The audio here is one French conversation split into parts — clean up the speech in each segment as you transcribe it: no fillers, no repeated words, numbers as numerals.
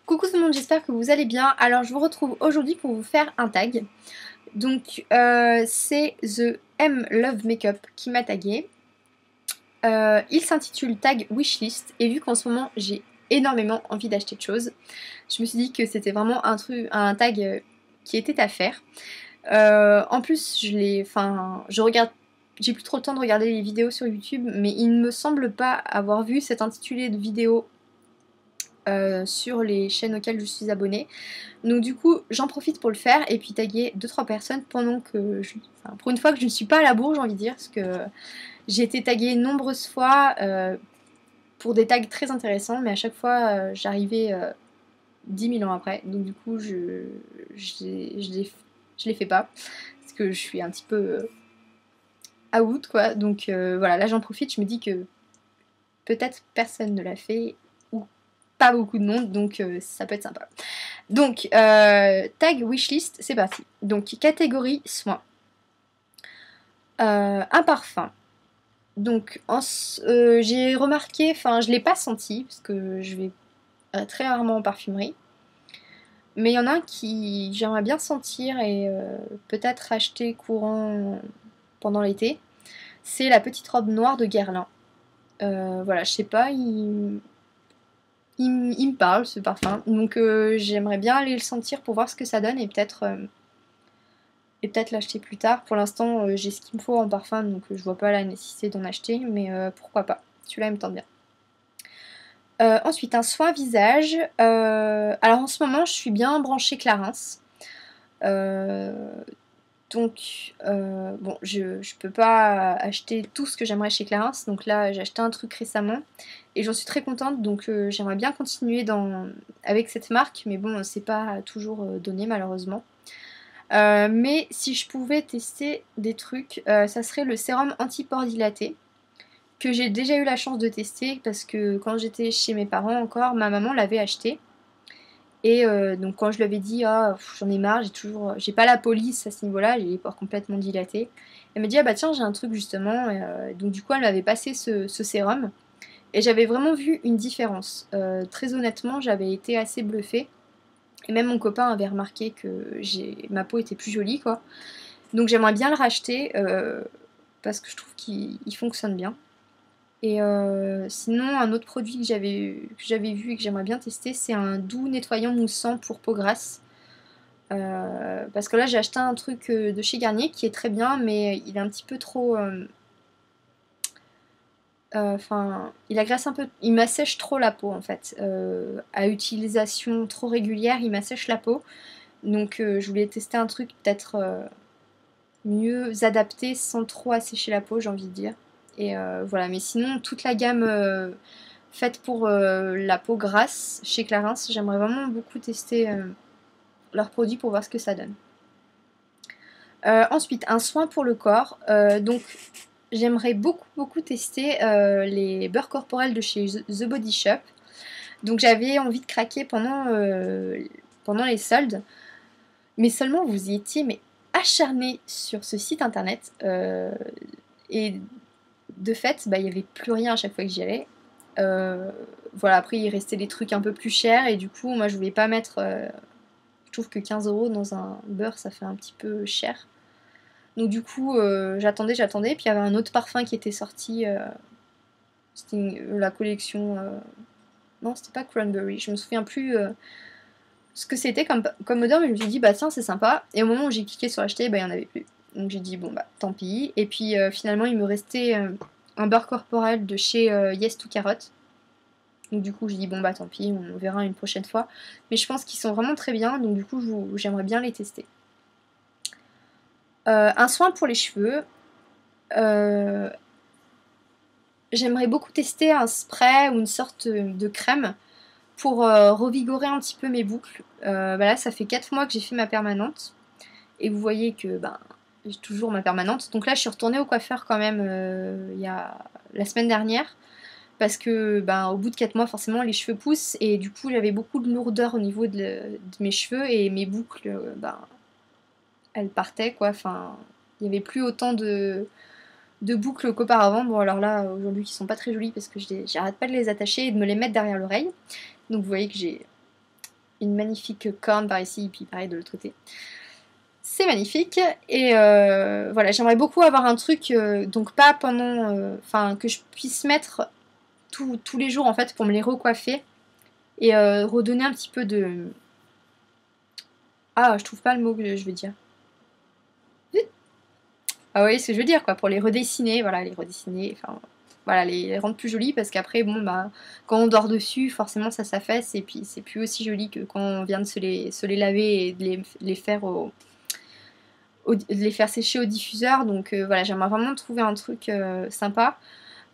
Coucou tout le monde, j'espère que vous allez bien. Alors je vous retrouve aujourd'hui pour vous faire un tag. Donc c'est The M Love Makeup qui m'a tagué. Il s'intitule Tag Wishlist et vu qu'en ce moment j'ai énormément envie d'acheter de choses, je me suis dit que c'était vraiment un tag qui était à faire. En plus je regarde, j'ai plus trop le temps de regarder les vidéos sur YouTube, mais il ne me semble pas avoir vu cet intitulé de vidéo sur les chaînes auxquelles je suis abonnée. Donc du coup j'en profite pour le faire et puis taguer 2-3 personnes pendant que pour une fois que je ne suis pas à la bourre, j'ai envie de dire, parce que j'ai été taguée nombreuses fois pour des tags très intéressants, mais à chaque fois j'arrivais 10 000 ans après, donc du coup je les fais pas parce que je suis un petit peu out quoi. Donc voilà, là j'en profite, je me dis que peut-être personne ne l'a fait ou pas beaucoup de monde, donc ça peut être sympa. Donc, tag wishlist, c'est parti. Donc, catégorie soins. Un parfum. Donc, j'ai remarqué, enfin, je l'ai pas senti, parce que je vais très rarement en parfumerie. Mais il y en a un qui j'aimerais bien sentir et peut-être acheter courant pendant l'été. C'est la petite robe noire de Guerlain. Voilà, je sais pas, il me parle ce parfum. Donc, j'aimerais bien aller le sentir pour voir ce que ça donne et peut-être l'acheter plus tard. Pour l'instant, j'ai ce qu'il me faut en parfum, donc je vois pas la nécessité d'en acheter, mais pourquoi pas. Celui-là, il me tente bien. Ensuite, un soin visage. Alors en ce moment, je suis bien branchée Clarins. Bon, je peux pas acheter tout ce que j'aimerais chez Clarins, donc là, j'ai acheté un truc récemment et j'en suis très contente, donc j'aimerais bien continuer avec cette marque, mais bon, c'est pas toujours donné malheureusement. Mais si je pouvais tester des trucs, ça serait le sérum anti-pores dilaté que j'ai déjà eu la chance de tester parce que quand j'étais chez mes parents encore, ma maman l'avait acheté. Et donc quand je lui avais dit ah j'en ai marre, j'ai pas la police à ce niveau-là, j'ai les pores complètement dilatés. Elle m'a dit ah bah tiens j'ai un truc justement. Donc du coup elle m'avait passé ce sérum et j'avais vraiment vu une différence. Très honnêtement j'avais été assez bluffée. Et même mon copain avait remarqué que ma peau était plus jolie, quoi. Donc j'aimerais bien le racheter parce que je trouve qu'il fonctionne bien. Et sinon, un autre produit que j'avais vu et que j'aimerais bien tester, c'est un doux nettoyant moussant pour peau grasse. Parce que là, j'ai acheté un truc de chez Garnier qui est très bien, mais il est un petit peu trop. Enfin, il agresse un peu, il m'assèche trop la peau en fait. À utilisation trop régulière, il m'assèche la peau. Donc je voulais tester un truc peut-être mieux adapté sans trop assécher la peau, j'ai envie de dire. Et voilà, mais sinon toute la gamme faite pour la peau grasse chez Clarins, j'aimerais vraiment beaucoup tester leurs produits pour voir ce que ça donne. Ensuite, un soin pour le corps. Donc j'aimerais beaucoup tester les beurres corporels de chez The Body Shop. Donc j'avais envie de craquer pendant les soldes. Mais seulement vous y étiez mais acharné sur ce site internet. Et de fait, bah, il n'y avait plus rien à chaque fois que j'y allais. Voilà, après il restait des trucs un peu plus chers et du coup moi je voulais pas mettre... je trouve que 15 € dans un beurre ça fait un petit peu cher. Donc du coup j'attendais, puis il y avait un autre parfum qui était sorti. C'était la collection... Non, c'était pas Cranberry, je me souviens plus ce que c'était comme odeur, mais je me suis dit bah tiens c'est sympa. Et au moment où j'ai cliqué sur acheter, bah il n'y en avait plus. Donc j'ai dit bon bah tant pis. Et puis finalement il me restait un beurre corporel de chez Yes to Carrot. Donc du coup j'ai dit bon bah tant pis, on verra une prochaine fois. Mais je pense qu'ils sont vraiment très bien, donc du coup j'aimerais bien les tester. Un soin pour les cheveux. J'aimerais beaucoup tester un spray ou une sorte de crème pour revigorer un petit peu mes boucles. Bah là ça fait 4 mois que j'ai fait ma permanente. Et vous voyez que ben, j'ai toujours ma permanente. Donc là je suis retournée au coiffeur quand même il y a la semaine dernière. Parce que ben, au bout de 4 mois forcément les cheveux poussent. Et du coup j'avais beaucoup de lourdeur au niveau de mes cheveux. Et mes boucles ben, elles partaient quoi. Enfin il n'y avait plus autant de boucles qu'auparavant. Bon alors là aujourd'hui qui sont pas très jolies parce que j'arrête pas de les attacher et de me les mettre derrière l'oreille. Donc vous voyez que j'ai une magnifique corne par ici, et puis pareil de l'autre côté. C'est magnifique, et voilà, j'aimerais beaucoup avoir un truc, donc pas pendant, enfin que je puisse mettre tous les jours en fait pour me les recoiffer, et redonner un petit peu de... Ah, je trouve pas le mot que je veux dire. Ah oui, ce que je veux dire, quoi, pour les redessiner, voilà, les redessiner, enfin, voilà, les rendre plus jolies, parce qu'après, bon, bah, quand on dort dessus, forcément, ça s'affaisse, et puis c'est plus aussi joli que quand on vient de se les laver et de les faire de les faire sécher au diffuseur, donc voilà, j'aimerais vraiment trouver un truc sympa.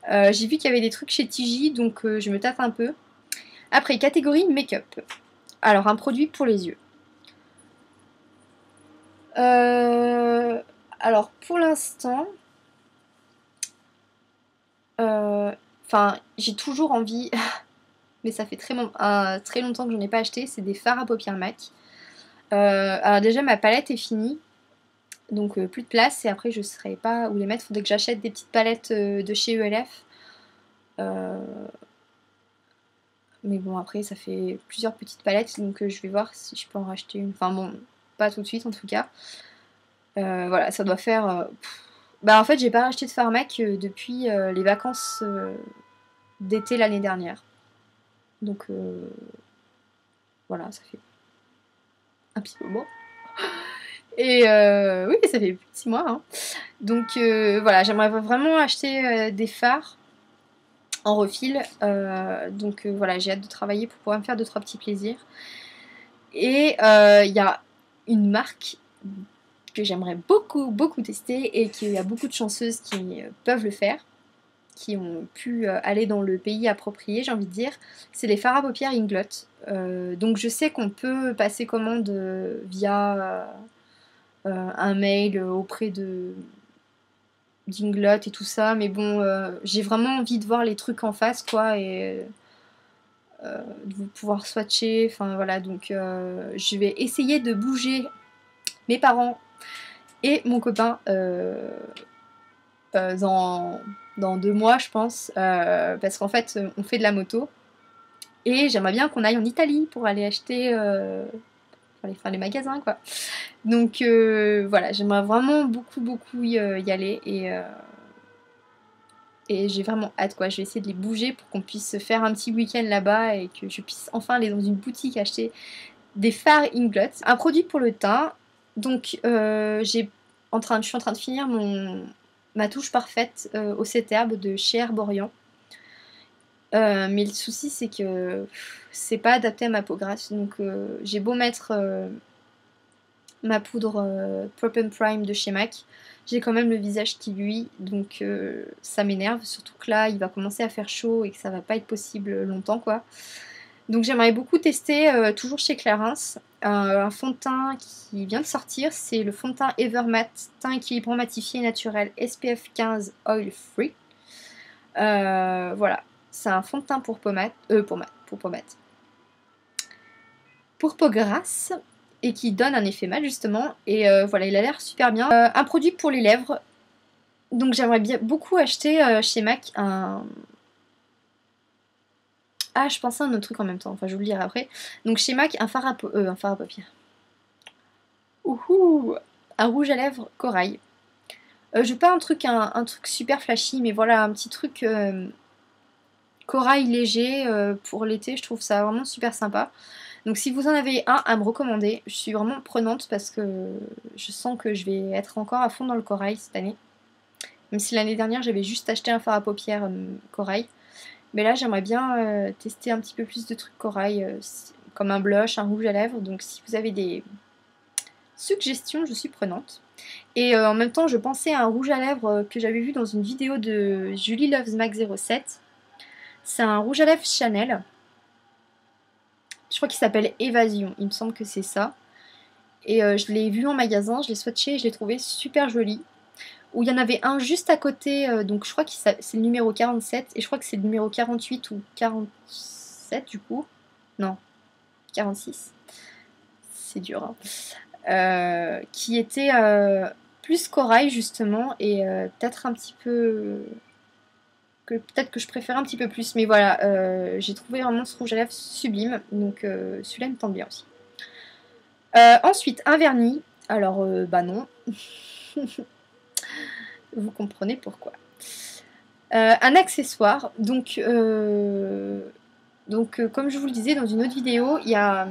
J'ai vu qu'il y avait des trucs chez Tiji, donc je me tâte un peu. Après, catégorie make-up. Alors, un produit pour les yeux. Euh, alors, pour l'instant... Enfin, j'ai toujours envie, mais ça fait très longtemps que j'en ai pas acheté, c'est des fards à paupières MAC. Alors déjà, ma palette est finie, donc plus de place, et après je ne saurais pas où les mettre. Faudrait que j'achète des petites palettes de chez ELF. Mais bon, après, ça fait plusieurs petites palettes, donc je vais voir si je peux en racheter une. Enfin bon, pas tout de suite en tout cas. Voilà, ça doit faire... Bah en fait, j'ai pas racheté de fard MAC depuis les vacances d'été l'année dernière. Donc voilà, ça fait un petit moment. Et oui, ça fait plus de 6 mois. Hein. Donc voilà, j'aimerais vraiment acheter des fards en refil. Donc voilà, j'ai hâte de travailler pour pouvoir me faire 2-3 petits plaisirs. Et il y a une marque que j'aimerais beaucoup tester, et qu'il y a beaucoup de chanceuses qui peuvent le faire, qui ont pu aller dans le pays approprié, j'ai envie de dire. C'est les fards à paupières Inglot. Donc je sais qu'on peut passer commande via un mail auprès d'Inglot et tout ça, mais bon, j'ai vraiment envie de voir les trucs en face, quoi, et de pouvoir swatcher, enfin voilà, donc je vais essayer de bouger mes parents et mon copain dans 2 mois, je pense, parce qu'en fait, on fait de la moto, et j'aimerais bien qu'on aille en Italie pour aller acheter, les magasins, quoi. Donc voilà, j'aimerais vraiment beaucoup y aller, et j'ai vraiment hâte, quoi. Je vais essayer de les bouger pour qu'on puisse faire un petit week-end là-bas, et que je puisse enfin aller dans une boutique acheter des fards Inglot. Un produit pour le teint. Donc je suis en train de finir ma touche parfaite au Cetherbe de chez Herborian. Mais le souci, c'est que c'est pas adapté à ma peau grasse. Donc j'ai beau mettre ma poudre Prep and Prime de chez MAC, j'ai quand même le visage qui luit, donc ça m'énerve, surtout que là il va commencer à faire chaud et que ça va pas être possible longtemps, quoi. Donc j'aimerais beaucoup tester, toujours chez Clarins, un fond de teint qui vient de sortir, c'est le fond de teint Evermatte teint équilibrant matifié naturel SPF 15 Oil Free. Voilà, c'est un fond de teint pour pommade, pour peau grasse, et qui donne un effet mat justement, et voilà, il a l'air super bien. Un produit pour les lèvres, donc j'aimerais bien beaucoup acheter chez MAC un... Ah, je pensais à un autre truc en même temps, enfin je vous le dirai après. Donc chez MAC, un fard à paupières. Ouhou, un rouge à lèvres corail. Je veux pas un truc super flashy, mais voilà, un petit truc corail léger pour l'été, je trouve ça vraiment super sympa. Donc si vous en avez un à me recommander, je suis vraiment prenante, parce que je sens que je vais être encore à fond dans le corail cette année. Même si l'année dernière j'avais juste acheté un fard à paupières corail. Mais là j'aimerais bien tester un petit peu plus de trucs corail, comme un blush, un rouge à lèvres. Donc si vous avez des suggestions, je suis prenante. Et en même temps je pensais à un rouge à lèvres que j'avais vu dans une vidéo de Julie Loves Mac 07. C'est un rouge à lèvres Chanel. Je crois qu'il s'appelle Évasion, il me semble que c'est ça. Et je l'ai vu en magasin, je l'ai swatché et je l'ai trouvé super joli. Où il y en avait un juste à côté, donc je crois que c'est le numéro 47, et je crois que c'est le numéro 48 ou 47 du coup. Non, 46. C'est dur, hein. Qui était plus corail justement, et peut-être un petit peu... peut-être que je préfère un petit peu plus, mais voilà, j'ai trouvé vraiment ce rouge à lèvres sublime, donc celui-là me tente bien aussi. Ensuite, un vernis. Alors, bah non. Vous comprenez pourquoi. Un accessoire. Comme je vous le disais dans une autre vidéo, il y a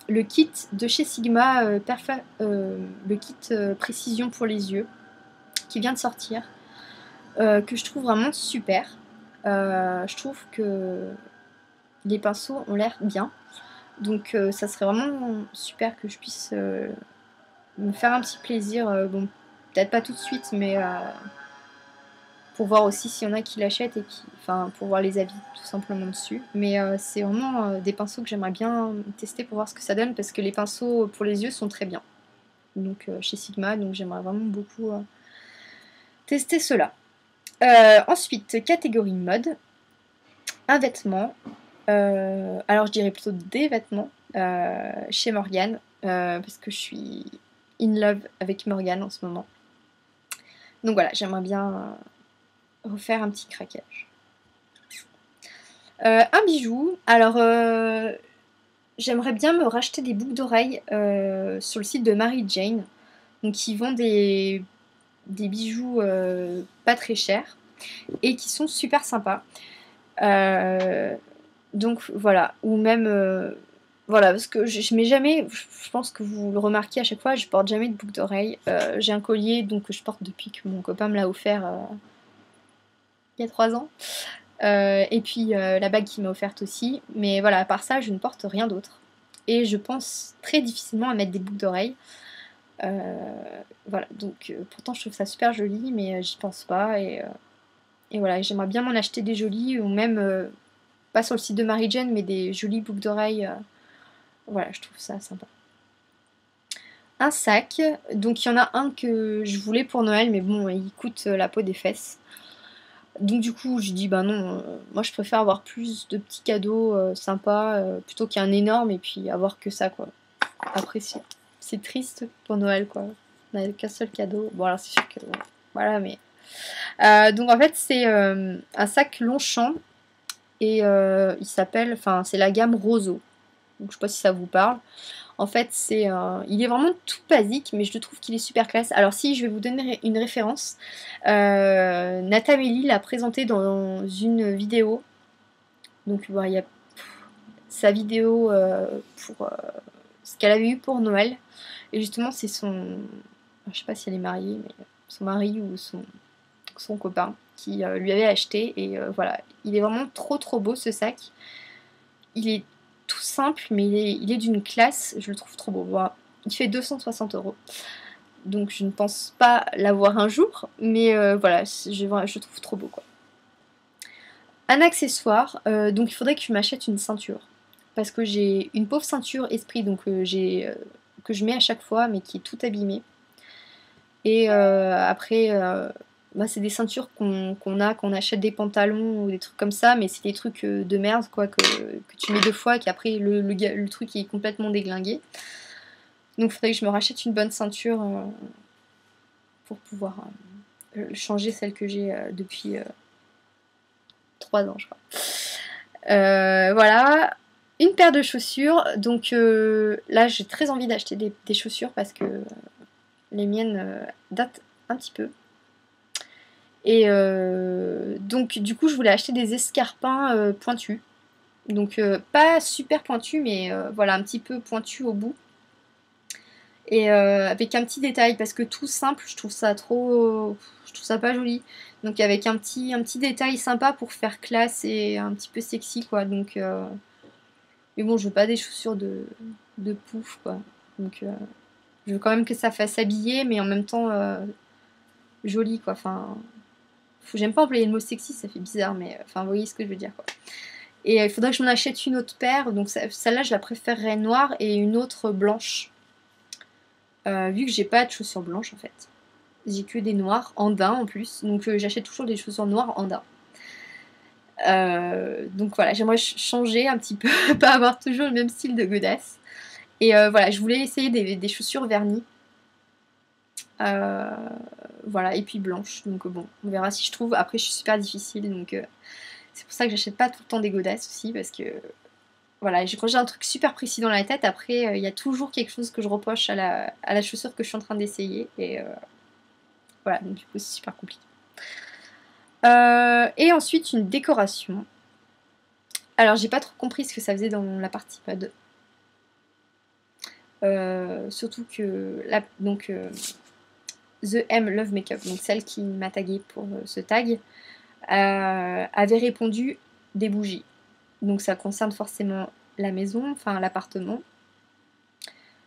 le kit de chez Sigma, le kit précision pour les yeux, qui vient de sortir, que je trouve vraiment super. Je trouve que les pinceaux ont l'air bien. Donc ça serait vraiment super que je puisse me faire un petit plaisir. Bon, peut-être pas tout de suite, mais pour voir aussi s'il y en a qui l'achètent et qui, enfin, pour voir les avis tout simplement dessus. Mais c'est vraiment des pinceaux que j'aimerais bien tester pour voir ce que ça donne, parce que les pinceaux pour les yeux sont très bien. Donc chez Sigma, donc j'aimerais vraiment beaucoup tester cela. Ensuite, catégorie mode, un vêtement. Alors je dirais plutôt des vêtements chez Morgane, parce que je suis in love avec Morgane en ce moment. Donc voilà, j'aimerais bien refaire un petit craquage. Un bijou. Alors, j'aimerais bien me racheter des boucles d'oreilles sur le site de Mary Jane. Donc, ils vendent des bijoux pas très chers et qui sont super sympas. Donc, voilà. Ou même... voilà, parce que je mets jamais... Je pense que vous le remarquez à chaque fois, je porte jamais de boucles d'oreilles. J'ai un collier donc, que je porte depuis que mon copain me l'a offert il y a 3 ans. Et puis la bague qu'il m'a offerte aussi. Mais voilà, à part ça, je ne porte rien d'autre. Et je pense très difficilement à mettre des boucles d'oreilles. Voilà, donc pourtant je trouve ça super joli, mais j'y pense pas. Et voilà, j'aimerais bien m'en acheter des jolies, ou même, pas sur le site de Mary Jane, mais des jolies boucles d'oreilles. Voilà, je trouve ça sympa. Un sac, donc il y en a un que je voulais pour Noël, mais bon, il coûte la peau des fesses. Donc du coup, je dis bah non, moi je préfère avoir plus de petits cadeaux sympas plutôt qu'un énorme et puis avoir que ça quoi. Après c'est triste pour Noël quoi. On n'a qu'un seul cadeau. Bon alors c'est sûr que voilà mais donc en fait c'est un sac Longchamp et il s'appelle, enfin c'est la gamme Roseau. Donc je sais pas si ça vous parle. En fait, il est vraiment tout basique, mais je trouve qu'il est super classe. Alors si, je vais vous donner une référence. Nata Melly l'a présenté dans une vidéo. Donc il y a sa vidéo pour ce qu'elle avait eu pour Noël. Et justement, c'est son... Je sais pas si elle est mariée, mais son mari ou son copain qui lui avait acheté. Et voilà, il est vraiment trop trop beau ce sac. Il est tout simple, mais il est d'une classe, je le trouve trop beau. Bon, il fait 260 €. Donc je ne pense pas l'avoir un jour, mais voilà, je le trouve trop beau quoi. Un accessoire, donc il faudrait que je m'achète une ceinture. Parce que j'ai une pauvre ceinture esprit, donc que je mets à chaque fois, mais qui est tout abîmée. Et après, bah, c'est des ceintures qu'on achète des pantalons ou des trucs comme ça, mais c'est des trucs de merde quoi, que tu mets 2 fois et qu'après le truc est complètement déglingué. Donc il faudrait que je me rachète une bonne ceinture pour pouvoir changer celle que j'ai depuis 3 ans je crois. Voilà, une paire de chaussures. Donc là j'ai très envie d'acheter des chaussures parce que les miennes datent un petit peu. Et donc du coup je voulais acheter des escarpins pointus. Donc pas super pointus, mais voilà, un petit peu pointus au bout. Et avec un petit détail, parce que tout simple, je trouve ça trop... Je trouve ça pas joli. Donc avec un petit détail sympa pour faire classe et un petit peu sexy, quoi. Donc... Mais bon, je veux pas des chaussures de pouf, quoi. Donc je veux quand même que ça fasse habiller, mais en même temps joli, quoi. Enfin... J'aime pas employer le mot sexy, ça fait bizarre, mais enfin, vous voyez ce que je veux dire, quoi. Et il faudrait que je m'en achète une autre paire. Donc celle-là, je la préférerais noire et une autre blanche. Vu que j'ai pas de chaussures blanches en fait. J'ai que des noirs en daim en plus. Donc j'achète toujours des chaussures noires en daim. Donc voilà, j'aimerais changer un petit peu, pas avoir toujours le même style de godasse. Et voilà, je voulais essayer des chaussures vernies. Voilà, et puis blanches. Donc bon, on verra si je trouve. Après, je suis super difficile. Donc c'est pour ça que j'achète pas tout le temps des godasses aussi. Parce que voilà, quand j'ai un truc super précis dans la tête, après, il y a toujours quelque chose que je reproche à la chaussure que je suis en train d'essayer. Et voilà, donc du coup, c'est super compliqué. Et ensuite, une décoration. Alors, j'ai pas trop compris ce que ça faisait dans la partie mode. Surtout que là, donc The M Love Makeup, donc celle qui m'a tagué pour ce tag, avait répondu des bougies. Donc ça concerne forcément la maison, enfin l'appartement.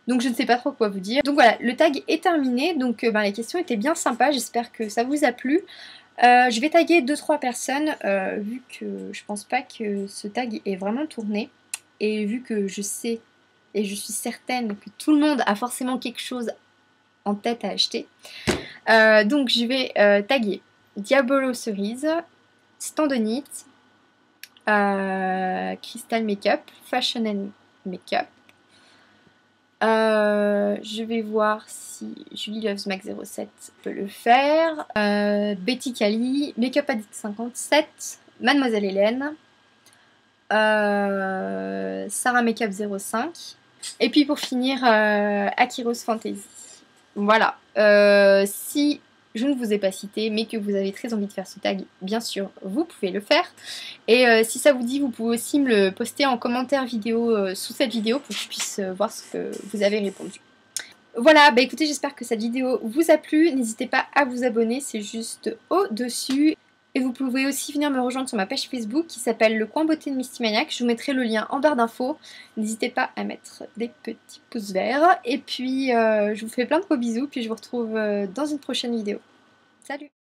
Donc je ne sais pas trop quoi vous dire. Donc voilà, le tag est terminé, donc les questions étaient bien sympas, j'espère que ça vous a plu. Je vais taguer 2-3 personnes, vu que je pense pas que ce tag est vraiment tourné. Et vu que je sais et je suis certaine que tout le monde a forcément quelque chose en tête à acheter. Donc je vais taguer Diabolo Cerise, Standonite, Crystal Makeup, Fashion and Makeup. Je vais voir si Julie Loves Mac 07 peut le faire. Betty Cali, Makeup Addict 57, Mademoiselle Hélène, Sarah Makeup 05. Et puis pour finir, Akiros Fantasy. Voilà. Si je ne vous ai pas cité, mais que vous avez très envie de faire ce tag, bien sûr, vous pouvez le faire. Et si ça vous dit, vous pouvez aussi me le poster en commentaire vidéo sous cette vidéo pour que je puisse voir ce que vous avez répondu. Voilà, bah écoutez, j'espère que cette vidéo vous a plu. N'hésitez pas à vous abonner, c'est juste au-dessus. Et vous pouvez aussi venir me rejoindre sur ma page Facebook qui s'appelle Le Coin Beauté de Mystymaniac. Je vous mettrai le lien en barre d'infos. N'hésitez pas à mettre des petits pouces verts. Et puis, je vous fais plein de gros bisous. Puis je vous retrouve dans une prochaine vidéo. Salut!